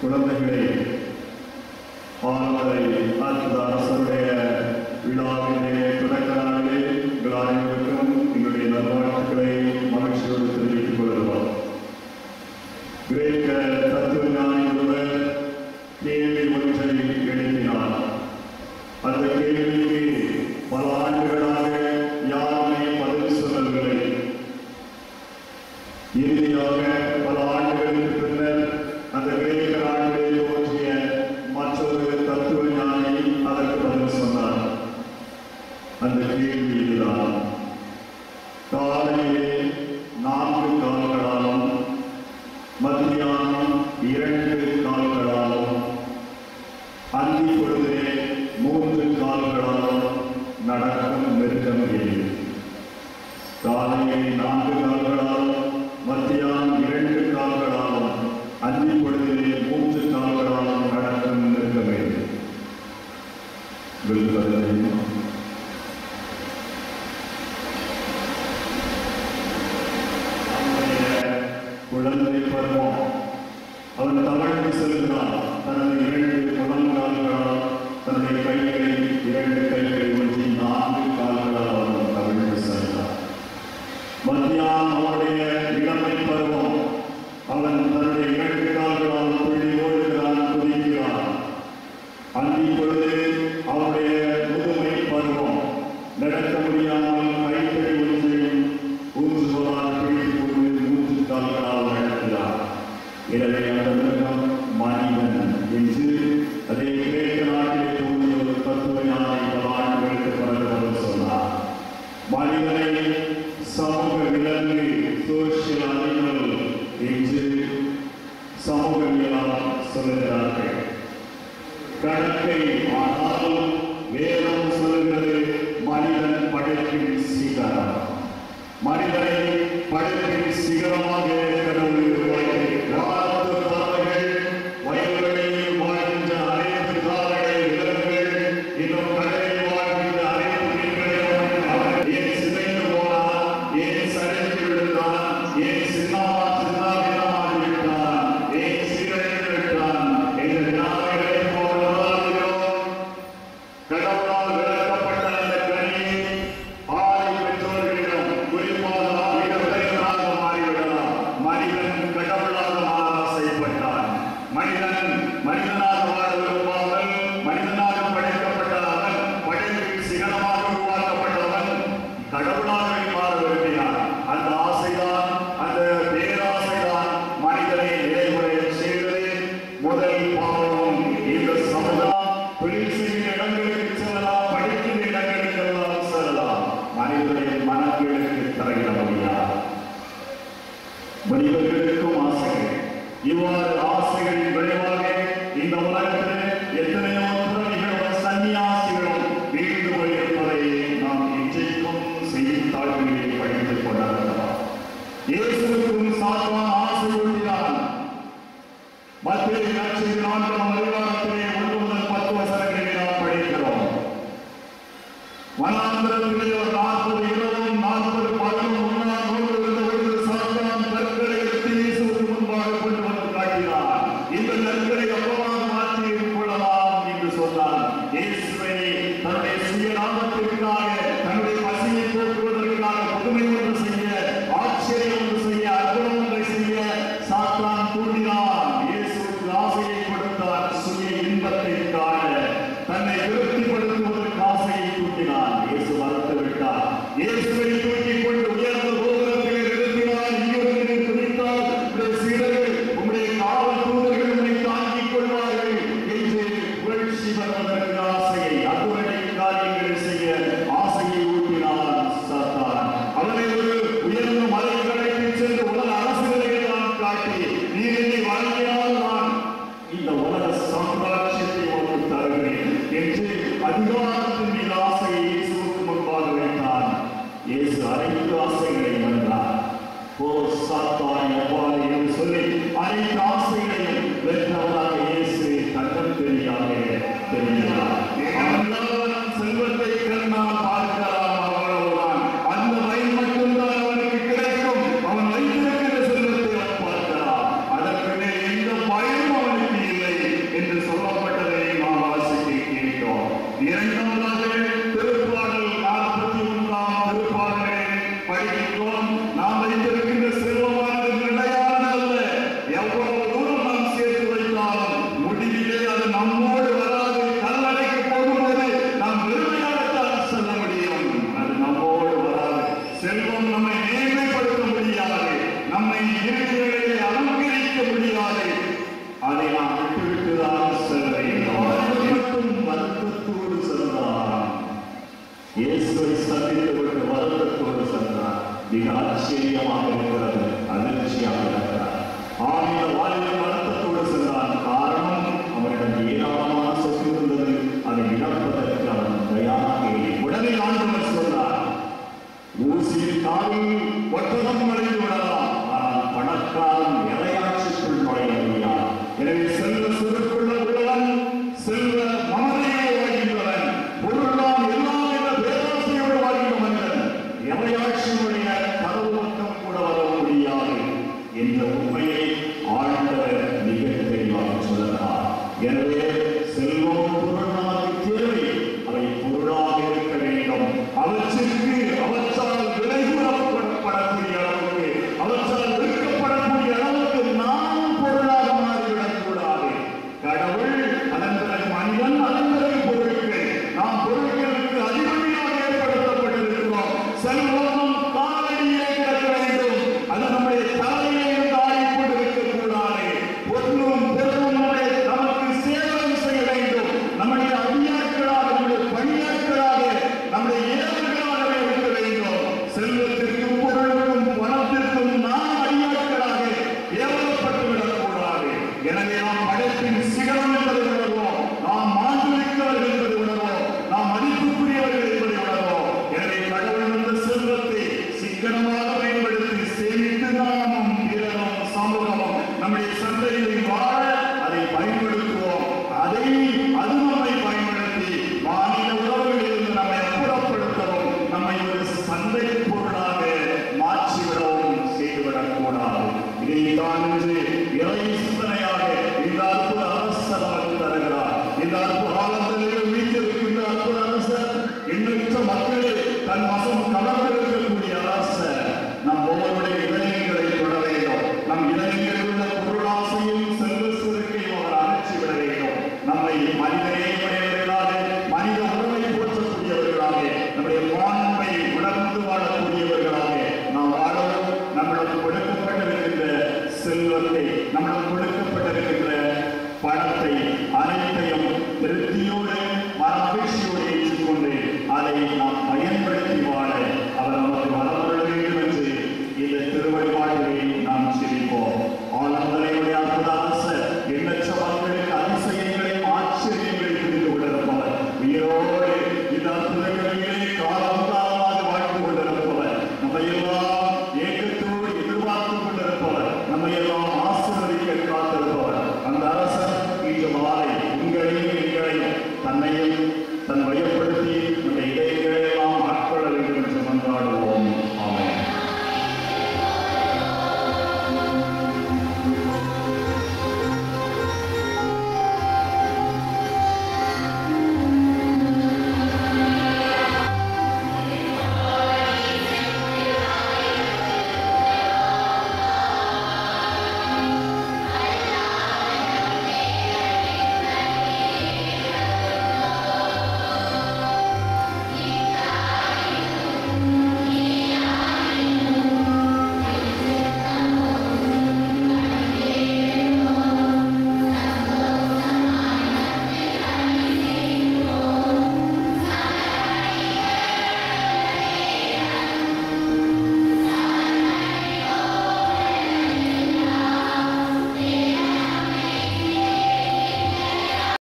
குழந்தைகளை ஆளுநரை அற்புத அரசருடைய விழாவிலே தொடக்க நாளிலே உங்கள் அனைவருக்கும் எங்களுடைய நல்வாழ்த்துக்களை மகிழ்ச்சியோடு தெரிவித்துக் கொள்கிறோம். கிரேக்க தத்துவ ஞானி ஒருவர் கேள்வி ஒன்றை எழுப்பினார். அந்த கேள்விக்கு பல ஆண்டுகளாக யாருமே பதில் சொல்லவில்லை. இறுதியாக பல ஆண்டுகளுக்கு பின்னர் அந்த கிரேக்க நாட்டிலே தோன்றிய மற்றொரு தத்துவ ஞானி அதற்கு பதில் சொன்னார். அந்த கேள்வி இதுதான்: காலையிலே 4 கால்களாலும் மத்தியானம் 2 கால்களாலும் அந்தி பொழுதிலே 3 கால்களாலும் நடக்கும் மிருகம் எது? காலையிலே 4 கால்களாலும் மத்தியானம் 2 கால்களாலும் அந்தி பொழுதிலே 3 கால்களாலும் நடக்கும் மிருகம் எது? குழந்தை பருவம். அவன் தவழ்ந்து செல்கிறான். தனது 2 முழங்கால்களால் தன்னுடைய கைகளை 2 கைகளை ஒன்றி 4 கால்களால் அவன் தவழ்ந்து செல்கிறான். மத்தியானம் அவனுடைய இளமை பருவம். அவன் தன்னுடைய 2 கால்களால் துள்ளி ஓடுகிறான், குதிக்கிறான். அந்தி பொழுது அவனுடைய முதுமை பருவம். நடக்க முடியாமல் கைகளை ஒன்றையும் ஊன்றுகோலால் பிடித்துக் கொண்டு 3 கால்களால் நடக்கிறார். எனவே அந்த மிருகம் மனிதன் என்று அதே கிரேக்க நாட்டிலே தோன்றிய ஒரு தத்துவ ஞானி பல ஆண்டுகளுக்கு பிறகு சொன்னார். மனிதனை சமூக விலங்கு, சோசியல் அனிமல் என்று சமூகவியலால் சொல்லுகிறார்கள். கணக்கை ஆனால் வேதம் சொல்லுகிறது மனிதன் படைப்பின் சிகரம். மனிதனை படைப்பின் சிகரமாக கடவுள் வாழ்த்து பறவைகள், வயல்களில் வாழ்கின்ற அனைத்து கால்நடை விலங்குகள், இன்னும் கடலில் வாழ்கின்ற அனைத்து மீன்களையும் அவர் ஏன் சிதைந்து போனார், ஏன் சரிந்து விழுந்தான், ஏன் சின்னாவினமாகி விட்டான், ஏன் சீரழிந்து விட்டான் என்ற வினாக்களை கடவுளால் விளக்கப்பட்ட அந்த கனியை ஆலை பெற்றோர்களிடம் குறிப்பாக மாறிவிடலாம். மனிதன் கடவுளாக மாற ஆசைப்பட்டான். மனிதனாக வாழ விரும்பாமல் மனிதனாக படைக்கப்பட்ட அவன், படைப்பின் சிகரமாக உருவாக்கப்பட்டவன், கடவுளாக மாற விரும்பினான். அந்த ஆசைதான், அந்த பேராசைதான் மனிதனை நிலைமுறை செய்தது. முதல் பாவம். இந்த சமுதாயம் தொழில் செய்கிற இடங்களுக்கு செல்லலாம், படிக்கிற இடங்களுக்கு எல்லாம் செல்லலாம். மனிதனுடைய மனங்களுக்கு தரையிட முடியாது. மனிதர்களுக்கும் ஆசைகள். இவ்வாறு ஆசைகளின் விளைவாக இந்த உலகத்தில் எத்தனையோ துறவிகளும் சன்னியாசிகளும் வீழ்ந்து போயிருப்பதை நாம் இன்றைக்கும் செய்தித்தாள்களில் படித்துக் கொண்டிருக்கிறோம். இயேசுவுக்கும் சாத்தான் ஆசை ஊட்டினான். மத்திய 4 அதிகாரத்திலே 1 முதல் 10 வசனங்களில் நாம் படிக்கிறோம். வனாந்திரத்திலே 40 இரவும் 40 பகலும் உண்ணார் நோன்பு இருந்த சாத்தான் கற்களை எடுத்து இயேசுவுக்கு முன்பாக கொண்டு வந்து காட்டினார். இந்த கற்களை அப்பமாக மாற்றி கொள்ளலாம் என்று சொன்னார். இயேசுவை தன்னுடைய சுய லாபத்திற்காக, தன்னுடைய பசியை போக்குவதற்காக புதுமை ஒன்று செய்ய, ஆச்சரியம் ஒன்று செய்ய, அற்புதம் ஒன்றை செய்ய சாத்தான் தூண்டினார். இயேசுவுக்கு ஆசையை கொடுத்தார். சுய இன்பத்தை காண, தன்னை திருப்திப்படுத்துவதற்கு ஆசையை தூண்டினார். இயேசு மறுத்து விட்டார். இயேசுவை தூக்கிக் கொண்டு உயர்ந்த கோபுரத்தில் நிறுத்தினார். இங்கிருந்து குறித்தால் சீடர்கள், உங்களுடைய காவல் தூதர்கள் உங்களை தாங்கிக் கொள்வார்கள் என்று புகழ்ச்சி பெறுவதற்கு ஆசையை, அதுவரை காரியங்களை செய்ய ஆசையை ஊட்டினார் சாத்தான். அவனை ஒரு உயர்ந்த மலைகளுக்கு சென்று உலக அரசுகளை எல்லாம் காட்டி, நீ என்னை வழங்கினால் நான் இந்த உலக சாம்ராஜ்யத்தை உனக்கு தருகிறேன் என்று அதிகாரத்தின் மீது ஆசையை இயேசுவுக்கு முன்பாக வைத்தான். இயேசு அனைத்து ஆசைகளை வென்றார். ஓ சாத்தான் எவ்வாறு என்று சொல்லி அனைத்து ஆசைகளையும் வென்றவராக இயேசு தன்னம் தெரியாக தெரிகிறார். செல்வத்தை கண்ணால் பார்க்கலாம், அவ்வளவுதான். அந்த வயல் மட்டும்தான் அவனுக்கு கிடைக்கும். அவன் வைத்திருக்கிற செல்வத்தை அவன் பார்க்கலாம். அதற்கு எந்த பயனும் அவனுக்கு இல்லை. விட்டுதான் செல்ல வேண்டும். வருத்தத்தோடு சென்றார். இயேசுவை சந்தித்துவிட்டு வருத்தத்தோடு சென்றார். மிக ஆச்சரியமாக இருக்கிறது, அதிர்ச்சியாக இருக்கிறார். ஆகிய வாழ்வில் வருத்தத்தோடு சென்றார். காரணம், அவரிடம் ஏராளமான சொத்து இருந்தது. அதை இழப்பதற்கு அவன் தயாராக இல்லை. உடனே ஆண்டவர் சொன்னார், ஊசியின் காலில் ஒட்டகம் நுழைந்து விடலாம், ஆனால் பணக்காரன் இறையாட்சிக்குள் நுழைய முடியாது. எனவே செல்வ சுருக்குள்ள உள்ளவன், செல்வ மமதையை வாழ்கின்றவன், பொருளால் எல்லாம் என்ற பேராசையோடு வாழ்கின்ற மனிதன் இறையாட்சியுடைய கதவு பக்கம் கூட வர முடியாது என்ற உண்மையை ஆண்டவர் மிக தெளிவாக சொல்லுகிறார். எனவே செல்வம் பொருள் நமக்கு தேவை, அவை பொருளாக இருக்க வேண்டும். அவற்றிற்கு அவற்றால் விலை கூறப்படக்கூடிய அளவுக்கு, அவற்றால் விற்கப்படக்கூடிய அளவுக்கு நாம் பொருளாக மாறிவிடக் கூடாது. கடவுள் அதன் பிறகு மனிதன், அதன் பிறகு பொருட்கள். நாம் பொருட்களுக்கு அதிகமாக ஏற்படுத்தப்பட்டிருக்கிறோம். செல்வம் காலடியிலே கிடக்க வேண்டும், அது நம்முடைய தலையிலே ஆடிக் கொண்டிருக்க கூடாது. பொருளும் பெருளும் நமக்கு சேவை செய்ய வேண்டும். நம்முடைய அடியாட்களாக, நம்முடைய பணியாட்களாக, நம்முடைய ஏவர்களாகவே இருக்க வேண்டும். செல்வத்திற்கும் பொருளுக்கும் பணத்திற்கும் நாம் அடியாட்களாக ஏவப்பட்டு விடக்கூடாது. எனவே நாம் படைப்பின் சிகரம் என்பதை உணர்வோம், நாம் மாண்புமிக்கவர்கள் என்பதை உணர்வோம், நாம் மதிப்புக்குரியவர்கள் என்பதை உணர்வோம். எனவே கடவுள் இந்த செல்வத்தை சிக்கனமாக பயன்படுத்தி சேமித்து நாமும் பிறரும் சமூகமும் நம்முடைய சந்தையை வாழ அதை பயன்படுத்த